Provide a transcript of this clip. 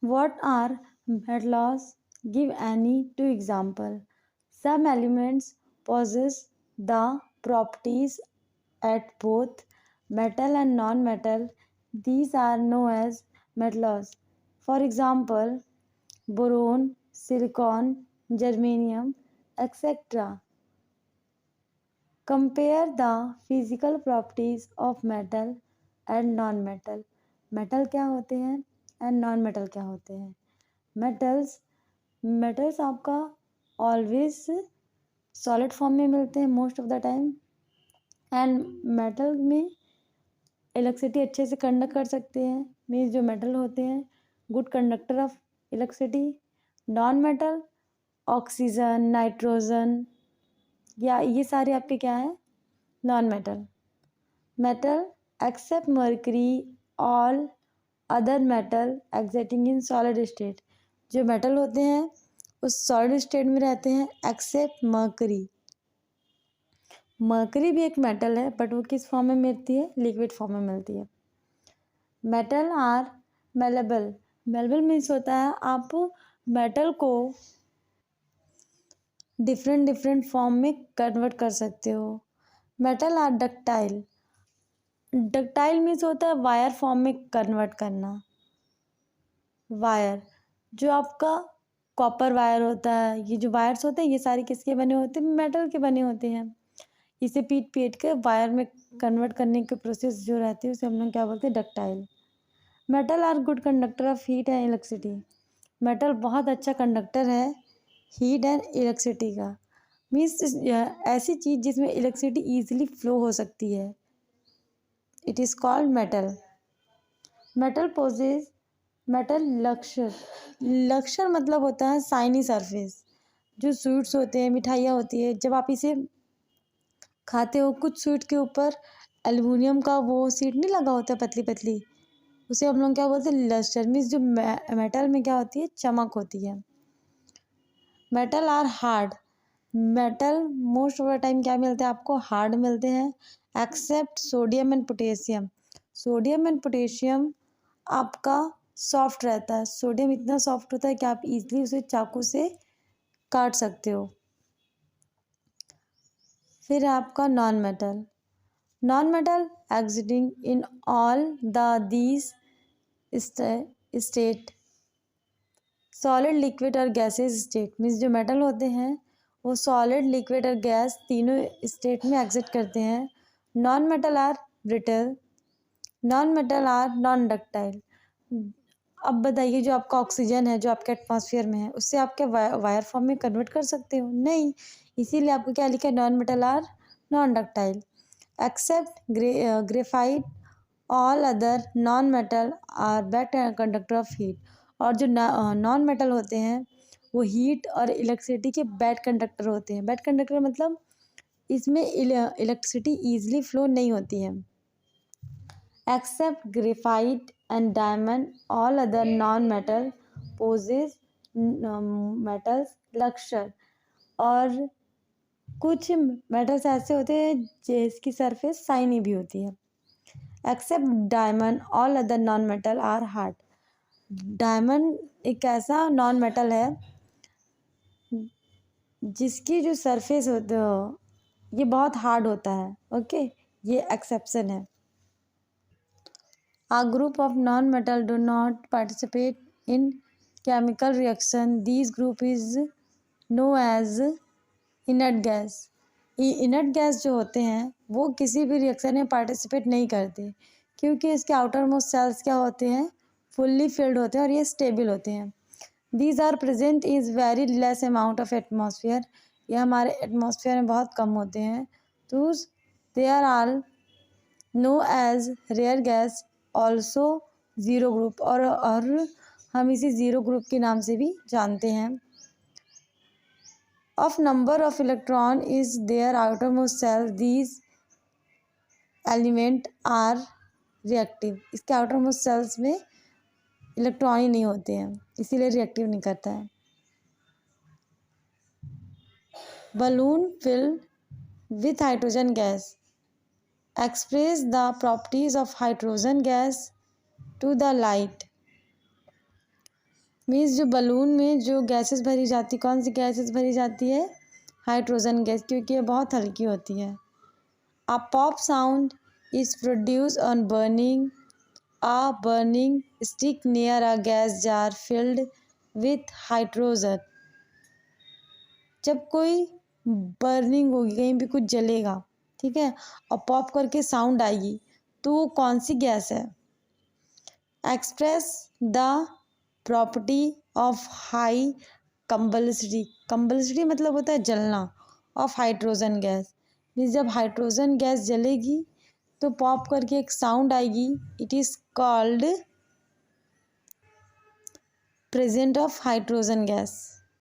What are metals? Give any two example. Some elements possess the properties at both metal and non-metal. These are known as metals. For example, boron, silicon, germanium, etc. Compare the physical properties of metal and non-metal. Metal क्या होते हैं and non metal क्या होते हैं? Metals metals आपका always solid form में मिलते हैं most of the time, and metal में इलेक्ट्रिसिटी अच्छे से कंडक्ट कर सकते हैं, मीन्स जो मेटल होते हैं good conductor of electricity. Non metal oxygen, nitrogen, या ये सारे आपके क्या है? Non metal. Metal except mercury, all other metal existing in solid state. जो मेटल होते हैं उस सॉलिड स्टेट में रहते हैं एक्सेप्ट मर्करी. मर्करी भी एक मेटल है बट वो किस फॉर्म में मिलती है? लिक्विड फॉर्म में मिलती है. Metal are malleable. Malleable means होता है आप मेटल को डिफरेंट फॉर्म में कन्वर्ट कर सकते हो. Metal are ductile. Ductile means होता है वायर फॉर्म में कन्वर्ट करना. वायर जो आपका कॉपर वायर होता है, ये जो वायर्स होते हैं ये सारे किसके बने होते हैं? मेटल के बने होते हैं. इसे पीट के वायर में कन्वर्ट करने की प्रोसेस जो रहती है उसे हम लोग क्या बोलते हैं? Ductile. Metal are good conductor of heat and electricity. Metal बहुत अच्छा कंडक्टर है हीट एंड इलेक्ट्रिसिटी का. मीन्स ऐसी चीज़ जिसमें इलेक्ट्रिसिटी ईजिली फ्लो हो सकती है, it is called metal. Metal possess metal लक्ष्य. लक्ष्य मतलब होता है शाइनी सरफेस. जो स्वीट्स होते हैं, मिठाइयाँ होती है, जब आप इसे खाते हो कुछ स्वीट के ऊपर एल्युमिनियम का वो सीट नहीं लगा होता पतली पतली, उसे हम लोग क्या बोलते हैं? लस्टर. मीन्स जो मेटल में क्या होती है? चमक होती है. Metal are hard. Metal most of the time क्या मिलते हैं आपको? हार्ड मिलते हैं except sodium and potassium. Sodium and potassium आपका सॉफ्ट रहता है. सोडियम इतना सॉफ्ट होता है कि आप इजीली उसे चाकू से काट सकते हो. फिर आपका non metal. Non metal existing in all the these state, solid, liquid और गैसेस स्टेट. मीन्स जो मेटल होते हैं वो सॉलिड, लिक्विड और गैस तीनों स्टेट में एग्जिस्ट करते हैं. Non metal are brittle. Non metal are non ductile. अब बताइए, जो आपका ऑक्सीजन है जो आपके एटमॉस्फेयर में है उससे आप क्या वायर फॉर्म में कन्वर्ट कर सकते हो? नहीं. इसीलिए आपको क्या लिखा है? Non metal are non ductile. Except graphite, all other non metal are bad conductor of heat. और जो नॉन मेटल होते हैं वो हीट और इलेक्ट्रिसिटी के बैड कंडक्टर होते हैं. बैड कंडक्टर मतलब इसमें इलेक्ट्रिसिटी ईजिली फ्लो नहीं होती है. Except graphite and diamond, all other non metal possess metals लक्ष्य. और कुछ मेटल्स ऐसे होते हैं जिसकी सरफेस शाइनी भी होती है. Except diamond, all other non metal are hard. Diamond एक ऐसा नॉन मेटल है जिसकी जो सरफेस होता है ये बहुत हार्ड होता है. ओके, ये एक्सेप्शन है. A group of non-metal do not participate in chemical reaction. These group is known as inert gas. Inert gas जो होते हैं वो किसी भी रिएक्शन में पार्टिसिपेट नहीं करते क्योंकि इसके आउटर मोस्ट सेल्स क्या होते हैं? फुल्ली फिल्ड होते हैं और ये स्टेबल होते हैं. These are present is very less amount of atmosphere. ये हमारे एटमॉस्फेयर में बहुत कम होते हैं. तो they are all know as rare gas, also zero group. और हम इसे ज़ीरो ग्रुप के नाम से भी जानते हैं. Of number of electron is their outer most shell. These element are reactive. इसके आउटर मोस्ट सेल्स में इलेक्ट्रॉन ही नहीं होते हैं इसीलिए रिएक्टिव नहीं करता है. Balloon filled with hydrogen gas. Express the properties of hydrogen gas to the light. Means जो बलून में जो गैसेस भरी जाती, कौन सी गैसेस भरी जाती है? हाइड्रोजन गैस, क्योंकि ये बहुत हल्की होती है। A pop sound is produce on burning a burning stick near a gas jar field with hydrogen. जब कोई बर्निंग होगी, कहीं भी कुछ जलेगा, ठीक है, और पॉप करके साउंड आएगी, तो वो कौन सी गैस है? Express the property of high combustibility. Combustibility मतलब होता है जलना, ऑफ हाइड्रोजन गैस। मीन्स जब हाइड्रोजन गैस जलेगी तो पॉप करके एक साउंड आएगी, it is called present of hydrogen gas.